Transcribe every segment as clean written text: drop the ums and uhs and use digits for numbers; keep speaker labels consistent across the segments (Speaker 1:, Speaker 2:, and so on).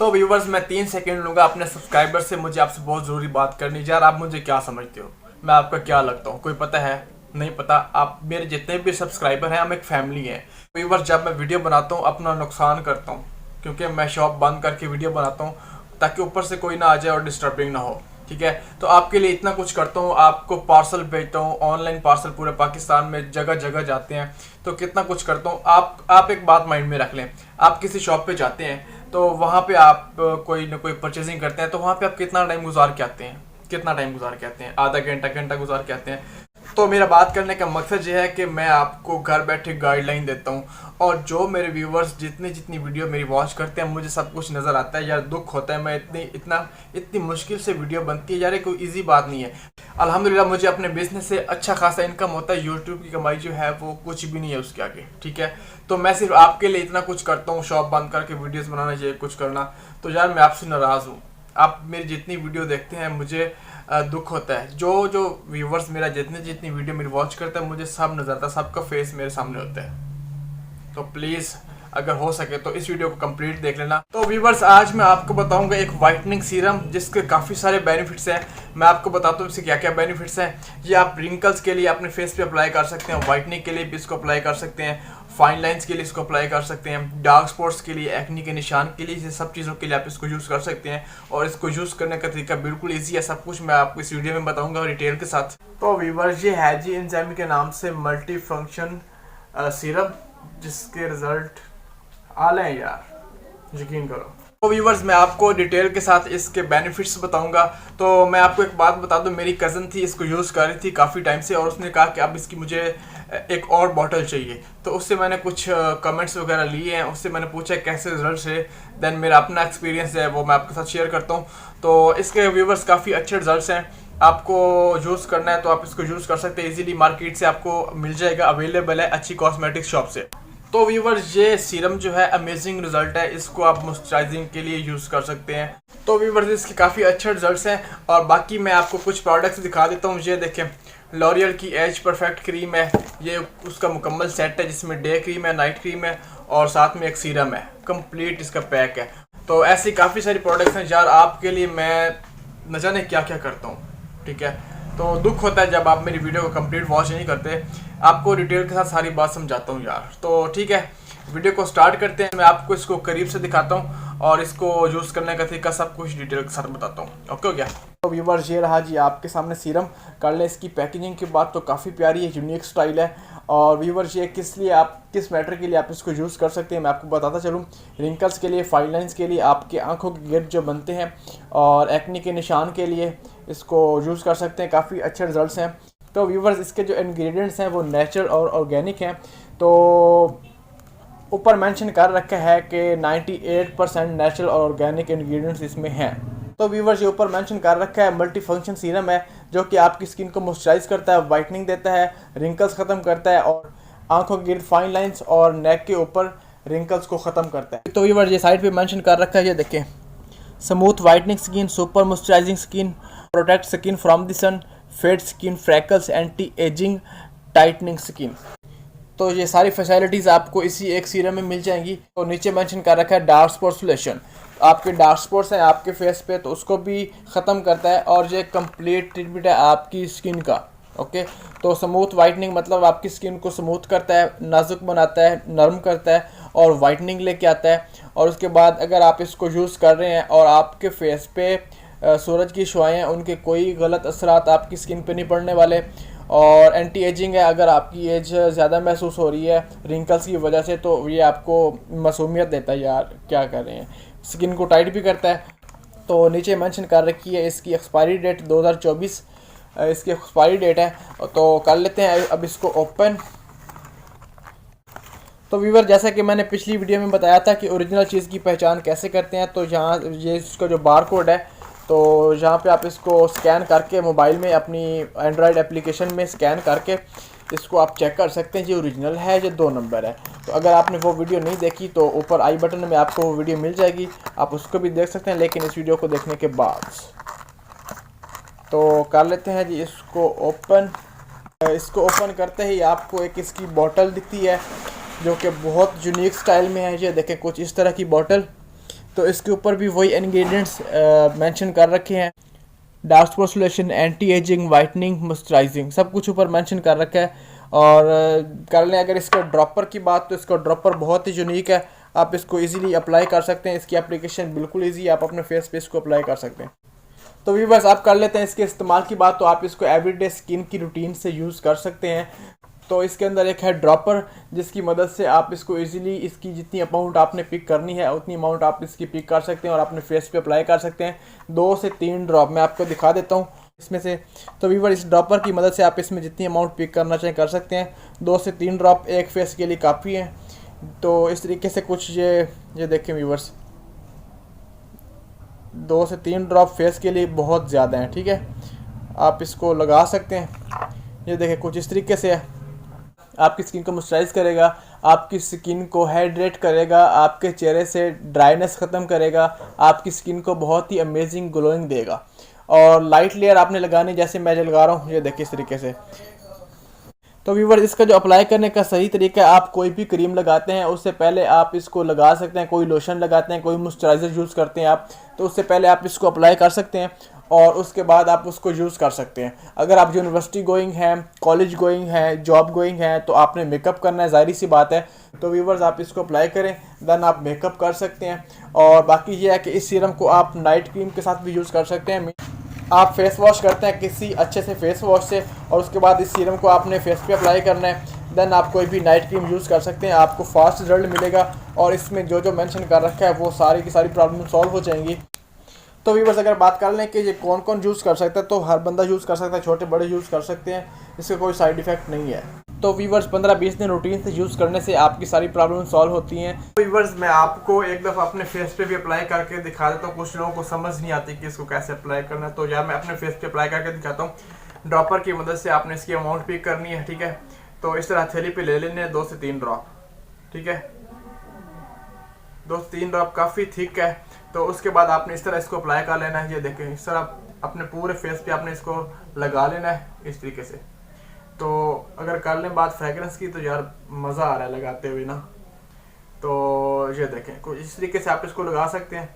Speaker 1: तो व्यूवर्स, मैं 3 सेकंड लूंगा अपने सब्सक्राइबर से, मुझे आपसे बहुत ज़रूरी बात करनी। यार आप मुझे क्या समझते हो, मैं आपका क्या लगता हूँ, कोई पता है? नहीं पता। आप मेरे जितने भी सब्सक्राइबर हैं, हम एक फैमिली है। व्यूवर्स, जब मैं वीडियो बनाता हूँ अपना नुकसान करता हूँ, क्योंकि मैं शॉप बंद करके वीडियो बनाता हूँ ताकि ऊपर से कोई ना आ जाए और डिस्टर्बिंग ना हो। ठीक है, तो आपके लिए इतना कुछ करता हूँ, आपको पार्सल भेजता हूँ, ऑनलाइन पार्सल पूरे पाकिस्तान में जगह जगह जाते हैं, तो कितना कुछ करता हूँ। आप एक बात माइंड में रख लें, आप किसी शॉप पे जाते हैं तो वहाँ पे आप कोई ना कोई परचेजिंग करते हैं, तो वहाँ पे आप कितना टाइम गुजार के आते हैं? कितना टाइम गुजार के आते हैं? आधा घंटा, घंटा गुजार के आते हैं। तो मेरा बात करने का मकसद ये है कि मैं आपको घर बैठे गाइडलाइन देता हूँ, और जो मेरे व्यूवर्स जितनी जितनी वीडियो मेरी वॉच करते हैं, मुझे सब कुछ नज़र आता है। यार दुख होता है, मैं इतनी मुश्किल से वीडियो बनती है यार, ये कोई इजी बात नहीं है। अल्हम्दुलिल्लाह मुझे अपने बिजनेस से अच्छा खासा इनकम होता है। यूट्यूब की कमाई जो है वो कुछ भी नहीं है उसके आगे। ठीक है, तो मैं सिर्फ आपके लिए इतना कुछ करता हूँ, शॉप बंद करके वीडियोस बनाना, ये कुछ करना। तो यार मैं आपसे नाराज़ हूँ। आप मेरी जितनी वीडियो देखते हैं, मुझे दुख होता है। जो जो व्यूवर्स मेरा जितनी जितनी वीडियो मेरी वॉच करता है, मुझे सब नजर आता है, सबका फेस मेरे सामने होता है। तो प्लीज़ अगर हो सके तो इस वीडियो को कंप्लीट देख लेना। तो व्यूवर्स, आज मैं आपको बताऊंगा एक वाइटनिंग सीरम जिसके काफ़ी सारे बेनिफिट्स हैं। मैं आपको बताता हूँ इसके क्या क्या बेनिफिट्स हैं। ये आप रिंकल्स के लिए अपने फेस पे अप्लाई कर सकते हैं, वाइटनिंग के लिए भी इसको अप्लाई कर सकते हैं, फाइन लाइंस के लिए इसको अप्लाई कर सकते हैं, डार्क स्पॉट्स के लिए, एक्नी के निशान के लिए, ये सब चीज़ों के लिए आप इसको यूज़ कर सकते हैं। और इसको यूज़ करने का तरीका बिल्कुल ईजी है, सब कुछ मैं आपको इस वीडियो में बताऊँगा डिटेल के साथ। तो व्यूवर्स, ये है जी एंजाइम के नाम से मल्टी फंक्शन सीरम, जिसके रिजल्ट आले हैं यार, यकीन करो। तो व्यूवर्स, मैं आपको डिटेल के साथ इसके बेनिफिट्स बताऊंगा। तो मैं आपको एक बात बता दूं, मेरी कज़न थी, इसको यूज़ कर रही थी काफ़ी टाइम से, और उसने कहा कि अब इसकी मुझे एक और बॉटल चाहिए। तो उससे मैंने कुछ कमेंट्स वगैरह लिए हैं, उससे मैंने पूछा कैसे रिजल्ट है। देन मेरा अपना एक्सपीरियंस है वो मैं आपके साथ शेयर करता हूँ। तो इसके व्यूवर्स काफ़ी अच्छे रिजल्ट हैं। आपको यूज़ करना है तो आप इसको यूज़ कर सकते हैं, इजीली मार्केट से आपको मिल जाएगा, अवेलेबल है अच्छी कॉस्मेटिक शॉप से। तो व्यूवर्स, ये सीरम जो है अमेजिंग रिजल्ट है, इसको आप मॉइस्चराइजिंग के लिए यूज़ कर सकते हैं। तो व्यूवर्स, इसके काफ़ी अच्छे रिजल्ट्स हैं। और बाकी मैं आपको कुछ प्रोडक्ट्स दिखा देता हूँ। ये देखें, लॉरियल की एज परफेक्ट क्रीम है, ये उसका मुकम्मल सेट है जिसमें डे क्रीम है, नाइट क्रीम है, और साथ में एक सीरम है, कंप्लीट इसका पैक है। तो ऐसी काफ़ी सारी प्रोडक्ट्स हैं यार, आपके लिए मैं न जाने क्या क्या करता हूँ। ठीक है, तो दुख होता है जब आप मेरी वीडियो को कंप्लीट वॉच नहीं करते। आपको डिटेल के साथ सारी बात समझाता हूँ यार। तो ठीक है, वीडियो को स्टार्ट करते हैं। मैं आपको इसको करीब से दिखाता हूँ और इसको यूज़ करने का तरीका सब कुछ डिटेल के साथ बताता हूँ। ओके हो गया? तो व्यूवर्स, ये रहा जी आपके सामने सीरम। कर लें इसकी पैकेजिंग की बात तो काफ़ी प्यारी है, यूनिक स्टाइल है। और व्यूवर्स, ये किस लिए आप किस मैटर के लिए आप इसको यूज़ कर सकते हैं मैं आपको बताता चलूँ। रिंकल्स के लिए, फाइन लाइन्स के लिए, आपके आंखों के गिर जो बनते हैं, और एक्नी के निशान के लिए इसको यूज़ कर सकते हैं। काफ़ी अच्छे रिजल्ट्स हैं। तो व्यूवर्स, इसके जो इंग्रेडिएंट्स हैं वो नेचुरल और ऑर्गेनिक हैं। तो ऊपर मेंशन कर रखा है कि 98% नेचुरल और ऑर्गेनिक इंग्रेडिएंट्स इसमें हैं। तो व्यूवर्स, ये ऊपर मेंशन कर रखा है मल्टी फंक्शन सीरम है, जो कि आपकी स्किन को मॉइस्चराइज करता है, वाइटनिंग देता है, रिंकल्स ख़त्म करता है, और आंखों के गिर्द फाइन लाइन्स और नेक के ऊपर रिंकल्स को ख़त्म करता है। तो व्यूवर्स, ये साइड पे मेंशन कर रखा है, ये देखें, smooth whitening skin, super moisturising skin, protect skin from the sun, fade skin, freckles, anti ageing, tightening skin. तो ये सारी फैसिलिटीज़ आपको इसी एक सीरम में मिल जाएंगी। तो नीचे मेंशन कर रखा है डार्क स्पॉट सोल्यूशन, आपके डार्क स्पॉट्स हैं आपके फेस पे तो उसको भी ख़त्म करता है, और ये कंप्लीट ट्रीटमेंट है आपकी स्किन का। ओके, तो स्मूथ वाइटनिंग मतलब आपकी स्किन को स्मूथ करता है, नाजुक बनाता है, नरम करता है, और वाइटनिंग लेके आता है। और उसके बाद अगर आप इसको यूज़ कर रहे हैं और आपके फेस पे सूरज की शुआएं हैं, उनके कोई गलत असरात आपकी स्किन पे नहीं पड़ने वाले। और एंटी एजिंग है, अगर आपकी एज ज़्यादा महसूस हो रही है रिंकल्स की वजह से, तो ये आपको मासूमियत देता है यार, क्या कर रहे हैं, स्किन को टाइट भी करता है। तो नीचे मेंशन कर रखी है इसकी एक्सपायरी डेट 2024 इसकी एक्सपायरी डेट है। तो कर लेते हैं अब इसको ओपन। तो व्यूवर, जैसा कि मैंने पिछली वीडियो में बताया था कि ओरिजिनल चीज़ की पहचान कैसे करते हैं, तो यहाँ ये इसका जो बार कोड है, तो यहाँ पे आप इसको स्कैन करके मोबाइल में अपनी एंड्रॉयड एप्लीकेशन में स्कैन करके इसको आप चेक कर सकते हैं, ये ओरिजिनल है, ये 2 नंबर है। तो अगर आपने वो वीडियो नहीं देखी तो ऊपर आई बटन में आपको वो वीडियो मिल जाएगी, आप उसको भी देख सकते हैं, लेकिन इस वीडियो को देखने के बाद। तो कर लेते हैं जी इसको ओपन। इसको ओपन करते ही आपको एक इसकी बोतल दिखती है, जो कि बहुत यूनिक स्टाइल में है। ये देखें, कुछ इस तरह की बोतल, तो इसके ऊपर भी वही इंग्रेडिएंट्स मेंशन कर रखे हैं। Dark spot solution, anti ageing, whitening, moisturising, सब कुछ ऊपर मेंशन कर रखा है। और कर लें अगर इसका ड्रॉपर की बात, तो इसका ड्रॉपर बहुत ही यूनिक है। आप इसको इजीली अप्लाई कर सकते हैं, इसकी एप्लीकेशन बिल्कुल ईजी है, आप अपने फेस पे इसको अप्लाई कर सकते हैं। तो व्यूअर्स आप कर लेते हैं इसके इस्तेमाल की बात, तो आप इसको एवरीडे स्किन की रूटीन से यूज़ कर सकते हैं। तो इसके अंदर एक है ड्रॉपर, जिसकी मदद से आप इसको इजीली इसकी जितनी अमाउंट आपने पिक करनी है उतनी अमाउंट आप इसकी पिक कर सकते हैं और अपने फेस पे अप्लाई कर सकते हैं। 2 से 3 ड्रॉप मैं आपको दिखा देता हूँ इसमें से। तो व्यूअर इस ड्रॉपर की मदद से आप इसमें जितनी अमाउंट पिक करना चाहें कर सकते हैं। 2 से 3 ड्रॉप एक फेस के लिए काफ़ी है। तो इस तरीके से कुछ ये देखें व्यूअर्स, 2 से 3 ड्रॉप फेस के लिए बहुत ज़्यादा हैं, ठीक है। आप इसको लगा सकते हैं। ये देखें कुछ इस तरीके से है, आपकी स्किन को मॉइस्चराइज करेगा, आपकी स्किन को हाइड्रेट करेगा, आपके चेहरे से ड्राइनेस ख़त्म करेगा, आपकी स्किन को बहुत ही अमेजिंग ग्लोइंग देगा। और लाइट लेयर आपने लगानी, जैसे मैं जो लगा रहा हूँ, ये देखिए इस तरीके से। तो व्यूअर इसका जो अप्लाई करने का सही तरीका है, आप कोई भी क्रीम लगाते हैं उससे पहले आप इसको लगा सकते हैं। कोई लोशन लगाते हैं, कोई मॉइस्चराइज़र यूज़ करते हैं आप, तो उससे पहले आप इसको अप्लाई कर सकते हैं और उसके बाद आप उसको यूज़ कर सकते हैं। अगर आप यूनिवर्सिटी गोइंग हैं, कॉलेज गोइंग हैं, जॉब गोइंग हैं, तो आपने मेकअप करना है, ज़ाहिर सी बात है। तो व्यूअर्स आप इसको अप्लाई करें, देन आप मेकअप कर सकते हैं। और बाकी ये है कि इस सीरम को आप नाइट क्रीम के साथ भी यूज़ कर सकते हैं। आप फेस वॉश करते हैं किसी अच्छे से फेस वॉश से, और उसके बाद इस सीरम को आपने फेस पे अप्लाई करना है। देन आप कोई भी नाइट क्रीम यूज़ कर सकते हैं, आपको फास्ट रिजल्ट मिलेगा और इसमें जो जो मेंशन कर रखा है वो सारी की सारी प्रॉब्लम सॉल्व हो जाएंगी। तो व्यूअर्स अगर बात कर लें कि ये कौन कौन यूज़ कर सकता है, तो हर बंदा यूज़ कर सकता है, छोटे बड़े यूज़ कर सकते हैं, इसका कोई साइड इफ़ेक्ट नहीं है। तो व्यूअर्स 15-20 दिन रूटीन से यूज़ करने से आपकी सारी प्रॉब्लम सॉल्व होती हैं। तो व्यूअर्स मैं आपको एक दफ़ा अपने फेस पे भी अप्लाई करके दिखा देता हूँ। कुछ लोगों को समझ नहीं आती कि इसको कैसे अप्लाई करना है, तो यार मैं अपने फेस पे अप्लाई करके दिखाता हूँ। ड्रॉपर की मदद से आपने इसकी अमाउंट पिक करनी है, ठीक है। तो इस तरह हथेली पे ले लेने 2 से 3 ड्रॉप, ठीक है। 2 से 3 ड्रॉप काफ़ी थिक है। तो उसके बाद आपने इस तरह इसको अप्लाई कर लेना है। ये देखें इस तरह अपने पूरे फेस पे आपने इसको लगा लेना है इस तरीके से। तो अगर कर लें बात फ्रेगरेंस की, तो यार मज़ा आ रहा है लगाते हुए ना। तो ये देखें कुछ इस तरीके से आप इसको लगा सकते हैं,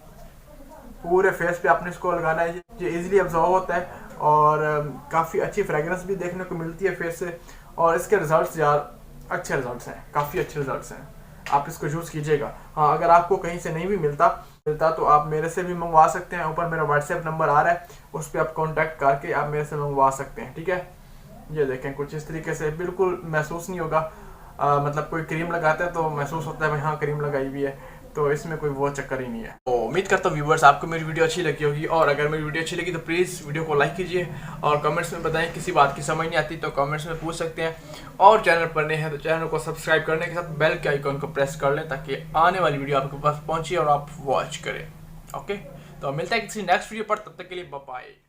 Speaker 1: पूरे फेस पे आपने इसको लगाना है। ये इजीली अब्जॉर्ब होता है और काफ़ी अच्छी फ्रेगरेंस भी देखने को मिलती है फेस से। और इसके रिजल्ट्स यार अच्छे रिजल्ट्स हैं, काफ़ी अच्छे रिजल्ट्स हैं। आप इसको यूज़ कीजिएगा। हाँ अगर आपको कहीं से नहीं भी मिलता तो आप मेरे से भी मंगवा सकते हैं। ऊपर मेरा व्हाट्सएप नंबर आ रहा है, उस पर आप कॉन्टैक्ट करके आप मेरे से मंगवा सकते हैं, ठीक है। ये देखें कुछ इस तरीके से, बिल्कुल महसूस नहीं होगा, मतलब कोई क्रीम लगाता है तो महसूस होता है भाई हाँ क्रीम लगाई हुई है, तो इसमें कोई वो चक्कर ही नहीं है। तो उम्मीद करता हूँ व्यूवर्स आपको मेरी वीडियो अच्छी लगी होगी, और अगर मेरी वीडियो अच्छी लगी तो प्लीज़ वीडियो को लाइक कीजिए और कमेंट्स में बताएं। किसी बात की समझ नहीं आती तो कमेंट्स में पूछ सकते हैं, और चैनल पर नए हैं तो चैनल को सब्सक्राइब करने के साथ बेल के आइकन को प्रेस कर लें ताकि आने वाली वीडियो आपके पास पहुँचे और आप वॉच करें। ओके, तो मिलता है किसी नेक्स्ट वीडियो पर, तब तक के लिए बाय बाय।